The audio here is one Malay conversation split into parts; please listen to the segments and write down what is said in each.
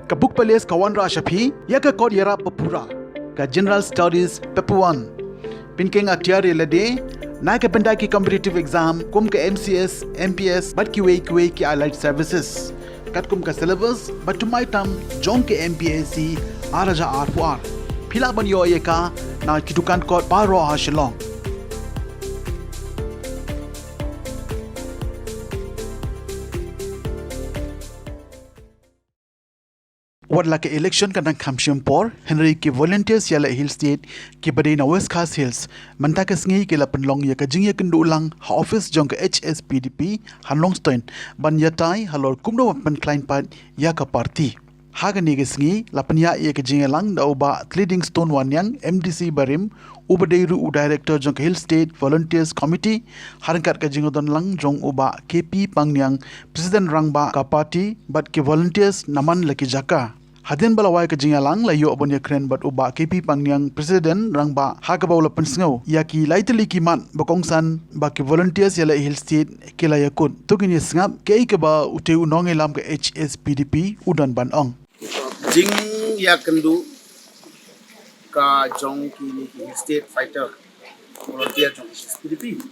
Kabuk Pales Kawanra Shapi, Yaka Kodyara Papura, Ka General Studies Pepuan. Pinking Aktiari Lade, Naka Pendaki competitive exam, Kum ka MCS, MPS, but QA ki allied services. Katkum ka syllabus, but to my tam, jong ke MPAC, Araja R4R. Pila ban yo yeka, na kitukan kot paro ha shilong. Wadla ke election kadang kamshim por Henry ke volunteers ialeh Hill State ke badai na West Khasi Hills manta ke sengi ke lapenlong ya ke jingya kendu ulang ha office jong ke HSPDP Hanlongstein ban yatai halor kumdo pynkhlain pat ya ke parti hagani ke sengi lapenya ya ke jingya lang da uba leading stone wanyang MDC barim ubadairu director jong ke Hill State Volunteers Committee harangkat ke jingodon lang jong uba KP pangyang president rangba ka party bat ke volunteers naman laki jaka Hadin balawai ke jingalang layo abon ya kren bat uba KP pangyang president rangba hagabaw lapan sngau yaki laiteli kiman bakongsan ba ke volunteers ialeh Hill State ke layakun tugini sngap ke ke ba uteu nongelam ke HSPDP udan banong jing ya kendu ka jong ki Hill State fighter volunteer jong HSPDP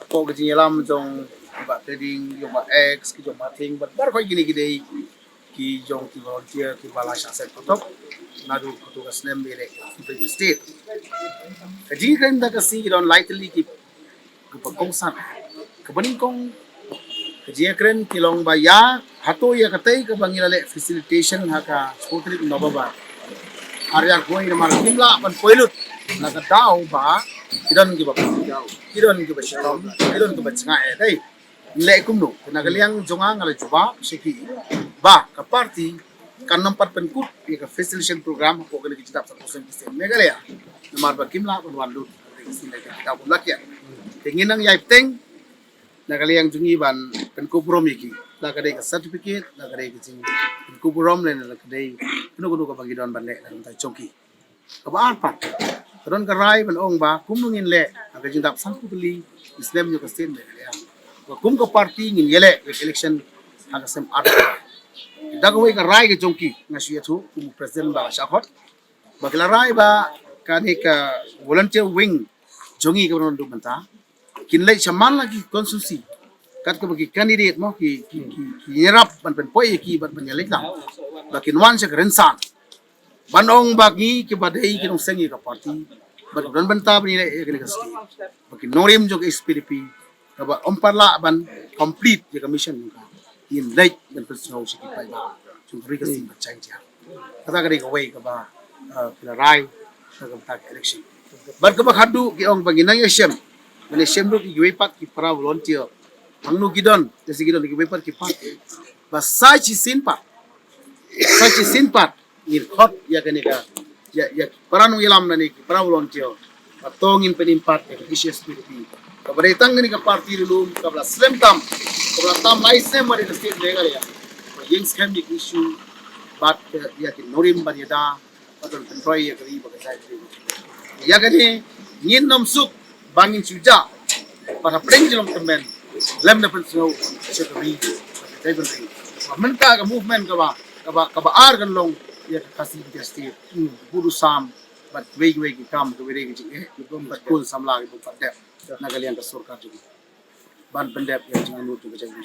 ko ke jingalam jong ba trading yo ba X ki jong mating bat bar ko gini gidei ki jong ki volunteer ki bala shaset top nadu petugas nembere ki state kaji kan da kasi don lightly ki pagkongsan kabaning kong kaji kren kilong ba ya hato ya katay ka bangilale facilitation haka spotri nobaba arya koi na markimla pan poilut nakadaw ba idon ki ba idon ki ba shalom idon ki ba tsinga dai le kumno nagaliang jonga ngala juba siki ba ka party kan nampat penkut ya ka facilitation program ko kali kita sa kusen kusen megalaya namar ba kimla kon walu sila ka ta bulakya tingin ang yaipteng nagaliang jungi ban penku promiki la kadai ka certificate la kadai ka jing penku prom le la kadai kuno ka bagidon ban le ta chongki ka ba pat ron ka rai ban ong ba kumungin le ka jing dap sang putli islam yo ka sten le ya kum ka party ngin yele election haka sem arta dagawai ka rai ke jongki ngasiya tu kum president ba shakot bagla rai ba kani ka volunteer wing jongi ka ron du banta kinlai chaman lagi konsusi kat ka bagi candidate mo ki yerap ban pen poi ki ban yalik la bakin wan sa rensan banong bagi ki badai ki nong sengi ka party ban ron banta ni le ka sti bakin norim jog SPDP ka ba omparla ban complete the commission ka in late dan personal sikit pa ba chung ri ka sin bachang ja kata ka ka way ka ba rai sa ka election bar ka ba khadu ki ong baginang yesem mane semru ki wepat ki para volunteer angnu gidon desi gidon ki wepat ki pat ba sachi sinpat ni khot ya kane ka ya para nu yelam nani ki para volunteer patongin penimpat ki SPDP ka beretang ni ka party dulu ka bla slam tam tam laisnya mari state lega ya yang scam di issue bat ya ki norim ban yada atau control ya kali bagai saya ya kani ngin nam suk bangin suja para prenjlong temen lem na pensau sekali saya beri menta ka movement ka ba ar kan long ya kasi di state buru sam bat wei ki kam ko wei ki bat kul samla ki bat dep nagalian ka surkar juga ban pendep yang jangan lupa ke jangan